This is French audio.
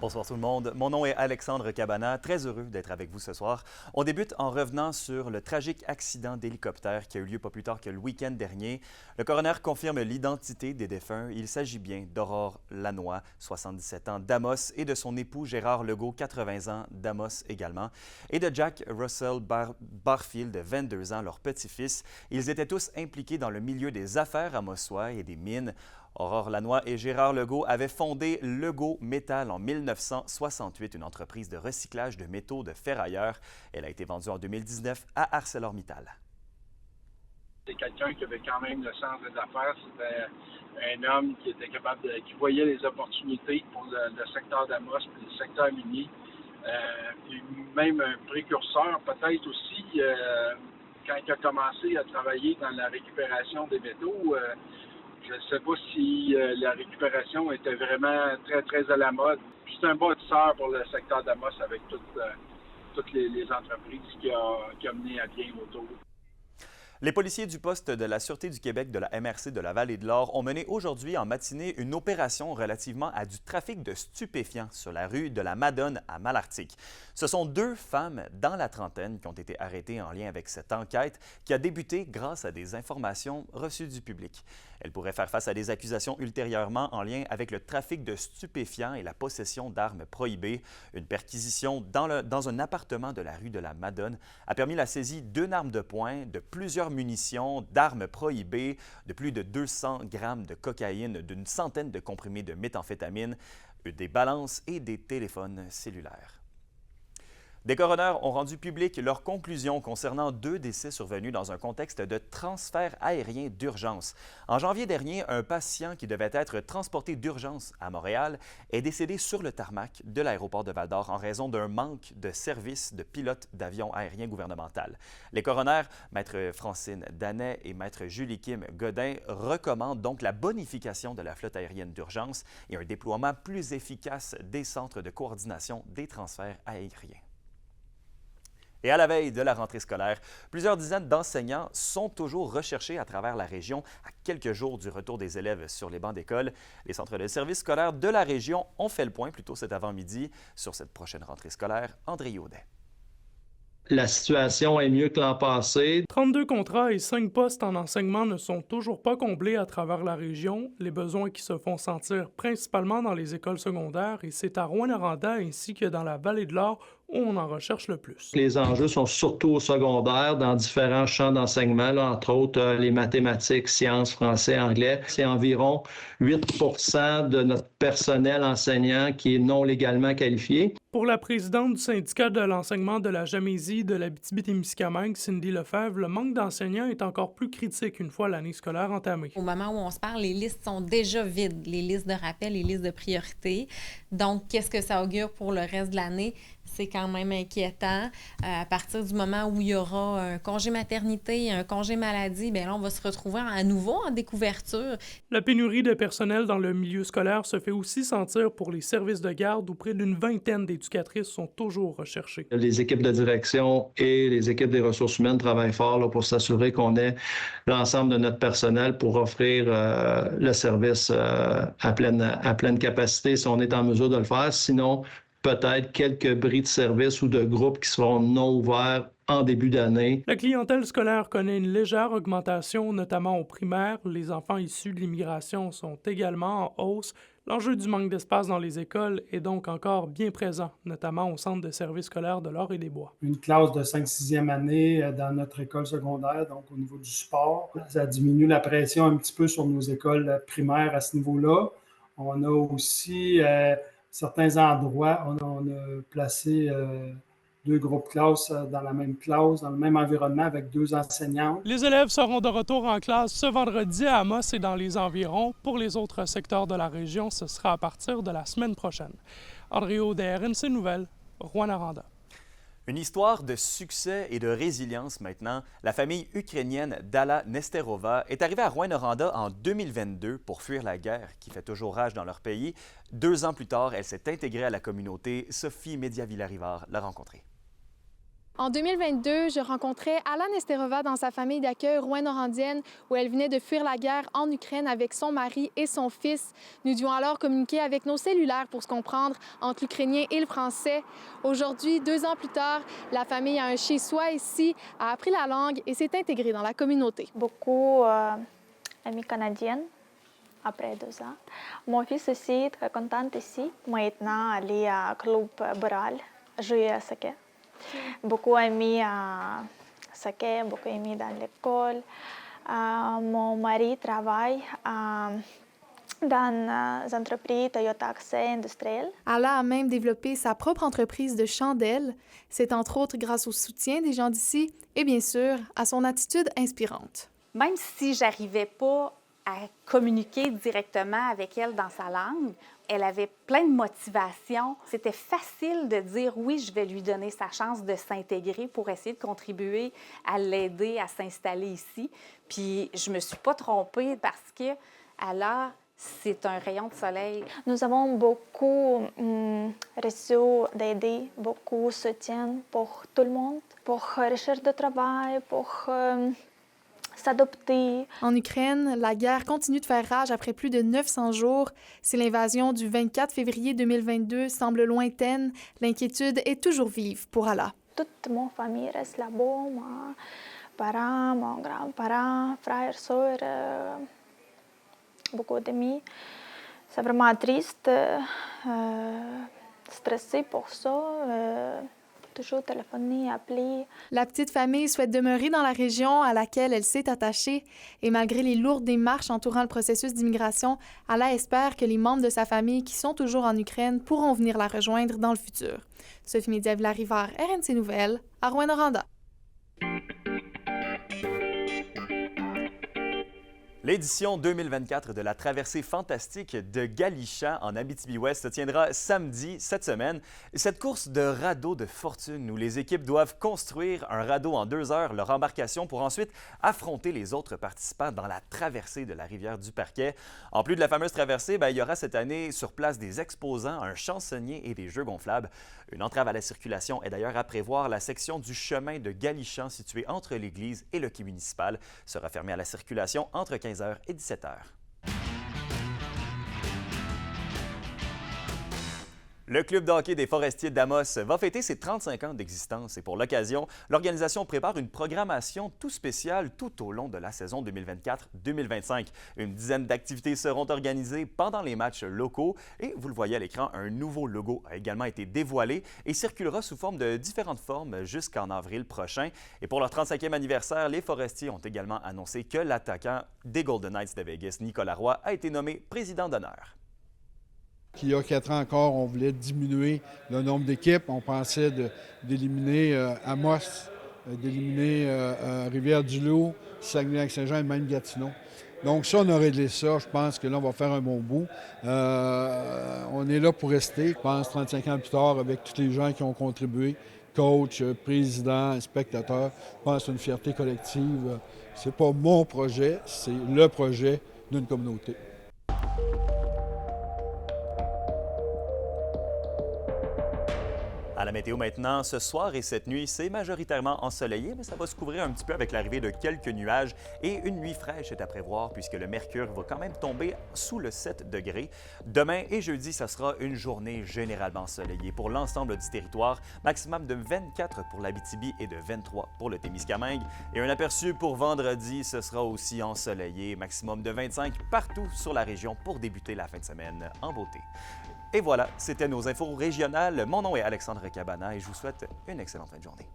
Bonsoir tout le monde. Mon nom est Alexandre Cabana, très heureux d'être avec vous ce soir. On débute en revenant sur le tragique accident d'hélicoptère qui a eu lieu pas plus tard que le week-end dernier. Le coroner confirme l'identité des défunts. Il s'agit bien d'Aurore Lannoy, 77 ans, d'Amos, et de son époux Gérard Legault, 80 ans, d'Amos également, et de Jack Russell Barfield, 22 ans, leur petit-fils. Ils étaient tous impliqués dans le milieu des affaires à Mossoy et des mines. Aurore Lannoy et Gérard Legault avaient fondé Legault Métal en 1968, une entreprise de recyclage de métaux de ferrailleurs. Elle a été vendue en 2019 à ArcelorMittal. C'est quelqu'un qui avait quand même le sens des affaires. C'était un homme qui était capable qui voyait les opportunités pour le secteur d'Amos et le secteur minier. Puis même un précurseur peut-être aussi quand il a commencé à travailler dans la récupération des métaux. Je ne sais pas si la récupération était vraiment très, très à la mode. C'est un bâtisseur pour le secteur d'Amos avec toutes les entreprises qu'il a menées à bien autour. Les policiers du poste de la Sûreté du Québec de la MRC de la Vallée-de-l'Or ont mené aujourd'hui en matinée une opération relativement à du trafic de stupéfiants sur la rue de la Madone à Malartic. Ce sont deux femmes dans la trentaine qui ont été arrêtées en lien avec cette enquête qui a débuté grâce à des informations reçues du public. Elles pourraient faire face à des accusations ultérieurement en lien avec le trafic de stupéfiants et la possession d'armes prohibées. Une perquisition dans un appartement de la rue de la Madone a permis la saisie d'une arme de poing, de plusieurs munitions, d'armes prohibées, de plus de 200 grammes de cocaïne, d'une centaine de comprimés de méthamphétamine, des balances et des téléphones cellulaires. Des coroners ont rendu publiques leurs conclusions concernant deux décès survenus dans un contexte de transfert aérien d'urgence. En janvier dernier, un patient qui devait être transporté d'urgence à Montréal est décédé sur le tarmac de l'aéroport de Val-d'Or en raison d'un manque de service de pilote d'avion aérien gouvernemental. Les coroners, Maître Francine Danet et Maître Julie-Kim Godin, recommandent donc la bonification de la flotte aérienne d'urgence et un déploiement plus efficace des centres de coordination des transferts aériens. Et à la veille de la rentrée scolaire, plusieurs dizaines d'enseignants sont toujours recherchés à travers la région à quelques jours du retour des élèves sur les bancs d'école. Les centres de services scolaires de la région ont fait le point plus tôt cet avant-midi sur cette prochaine rentrée scolaire. André Audet. La situation est mieux que l'an passé. 32 contrats et 5 postes en enseignement ne sont toujours pas comblés à travers la région. Les besoins qui se font sentir principalement dans les écoles secondaires et c'est à Rouyn-Noranda ainsi que dans la Vallée-de-l'Or où on en recherche le plus. Les enjeux sont surtout au secondaire, dans différents champs d'enseignement, entre autres les mathématiques, sciences, français, anglais. C'est environ 8 % de notre personnel enseignant qui est non légalement qualifié. Pour la présidente du syndicat de l'enseignement de la Gamésie de l'Abitibi-Témiscamingue, Cindy Lefebvre, le manque d'enseignants est encore plus critique une fois l'année scolaire entamée. Au moment où on se parle, les listes sont déjà vides, les listes de rappel, les listes de priorité. Donc, qu'est-ce que ça augure pour le reste de l'année? C'est quand même inquiétant. À partir du moment où il y aura un congé maternité, un congé maladie, bien là, on va se retrouver à nouveau en découverture. La pénurie de personnel dans le milieu scolaire se fait aussi sentir pour les services de garde où près d'une vingtaine d'éducatrices sont toujours recherchées. Les équipes de direction et les équipes des ressources humaines travaillent fort là, pour s'assurer qu'on ait l'ensemble de notre personnel pour offrir le service à pleine capacité si on est en mesure de le faire. Sinon, peut-être quelques bris de service ou de groupes qui seront non ouverts en début d'année. La clientèle scolaire connaît une légère augmentation, notamment au primaire. Les enfants issus de l'immigration sont également en hausse. L'enjeu du manque d'espace dans les écoles est donc encore bien présent, notamment au centre de services scolaires de l'Or et des Bois. Une classe de 5-6e année dans notre école secondaire, donc au niveau du sport, ça diminue la pression un petit peu sur nos écoles primaires à ce niveau-là. On a aussi certains endroits, on a placé 2 groupes classes dans la même classe, dans le même environnement avec 2 enseignants. Les élèves seront de retour en classe ce vendredi à Amos et dans les environs. Pour les autres secteurs de la région, ce sera à partir de la semaine prochaine. André Audet, RNC Nouvelles, Rouyn-Noranda. Une histoire de succès et de résilience maintenant. La famille ukrainienne d'Alla Nesterova est arrivée à Rouyn-Noranda en 2022 pour fuir la guerre qui fait toujours rage dans leur pays. 2 ans plus tard, elle s'est intégrée à la communauté. Sophie Médiavilla-Rivard l'a rencontrée. En 2022, je rencontrais Alane Esterova dans sa famille d'accueil rouyn-norandienne où elle venait de fuir la guerre en Ukraine avec son mari et son fils. Nous devions alors communiquer avec nos cellulaires pour se comprendre entre l'ukrainien et le français. Aujourd'hui, 2 ans plus tard, la famille a un chez-soi ici, a appris la langue et s'est intégrée dans la communauté. Beaucoup d'amis canadiennes après 2 ans. Mon fils aussi est très content ici. Maintenant, il est à Club Boral, jouer à saké. Beaucoup amis à saké, beaucoup amis dans l'école. Mon mari travaille dans les entreprises Toyota Accès industrielles. Ala a même développé sa propre entreprise de chandelles. C'est entre autres grâce au soutien des gens d'ici et bien sûr à son attitude inspirante. Même si j'arrivais pas à communiquer directement avec elle dans sa langue, elle avait plein de motivation. C'était facile de dire oui, je vais lui donner sa chance de s'intégrer pour essayer de contribuer à l'aider à s'installer ici. Puis je me suis pas trompée parce que alors c'est un rayon de soleil. Nous avons beaucoup reçu d'aider, beaucoup de soutien pour tout le monde, pour la recherche de travail, pour s'adopter. En Ukraine, la guerre continue de faire rage après plus de 900 jours. Si l'invasion du 24 février 2022 semble lointaine, l'inquiétude est toujours vive pour Ala. Toute mon famille reste là-bas, mes parents, mon grand-parent, frères, sœurs, beaucoup d'amis. C'est vraiment triste, stressé pour ça. Toujours téléphoner, appeler. La petite famille souhaite demeurer dans la région à laquelle elle s'est attachée. Et malgré les lourdes démarches entourant le processus d'immigration, Ala espère que les membres de sa famille qui sont toujours en Ukraine pourront venir la rejoindre dans le futur. Sophie Médiève-Larivard, RNC Nouvelles, à Rouyn-Noranda. L'édition 2024 de la traversée fantastique de Galichan en Abitibi-Ouest se tiendra samedi cette semaine. Cette course de radeau de fortune où les équipes doivent construire un radeau en 2 heures, leur embarcation, pour ensuite affronter les autres participants dans la traversée de la rivière du Parquet. En plus de la fameuse traversée, il y aura cette année sur place des exposants, un chansonnier et des jeux gonflables. Une entrave à la circulation est d'ailleurs à prévoir. La section du chemin de Galichan située entre l'église et le quai municipal sera fermée à la circulation entre 15h et 17h. Le club de hockey des Forestiers d'Amos va fêter ses 35 ans d'existence et pour l'occasion, l'organisation prépare une programmation tout spéciale tout au long de la saison 2024-2025. Une dizaine d'activités seront organisées pendant les matchs locaux et vous le voyez à l'écran, un nouveau logo a également été dévoilé et circulera sous forme de différentes formes jusqu'en avril prochain. Et pour leur 35e anniversaire, les Forestiers ont également annoncé que l'attaquant des Golden Knights de Vegas, Nicolas Roy, a été nommé président d'honneur. Il y a 4 ans encore, on voulait diminuer le nombre d'équipes. On pensait d'éliminer Amos, d'éliminer Rivière-du-Loup, Saguenay-Lac-Saint-Jean et même Gatineau. Donc ça, on a réglé ça. Je pense que là, on va faire un bon bout. On est là pour rester. Je pense 35 ans plus tard, avec tous les gens qui ont contribué, coach, président, spectateurs. Je pense que c'est une fierté collective. C'est pas mon projet, c'est le projet d'une communauté. À la météo maintenant, ce soir et cette nuit, c'est majoritairement ensoleillé, mais ça va se couvrir un petit peu avec l'arrivée de quelques nuages et une nuit fraîche est à prévoir puisque le mercure va quand même tomber sous le 7 degrés. Demain et jeudi, ça sera une journée généralement ensoleillée pour l'ensemble du territoire, maximum de 24 pour l'Abitibi et de 23 pour le Témiscamingue. Et un aperçu pour vendredi, ce sera aussi ensoleillé, maximum de 25 partout sur la région pour débuter la fin de semaine en beauté. Et voilà, c'était nos infos régionales. Mon nom est Alexandre Cabana et je vous souhaite une excellente fin de journée.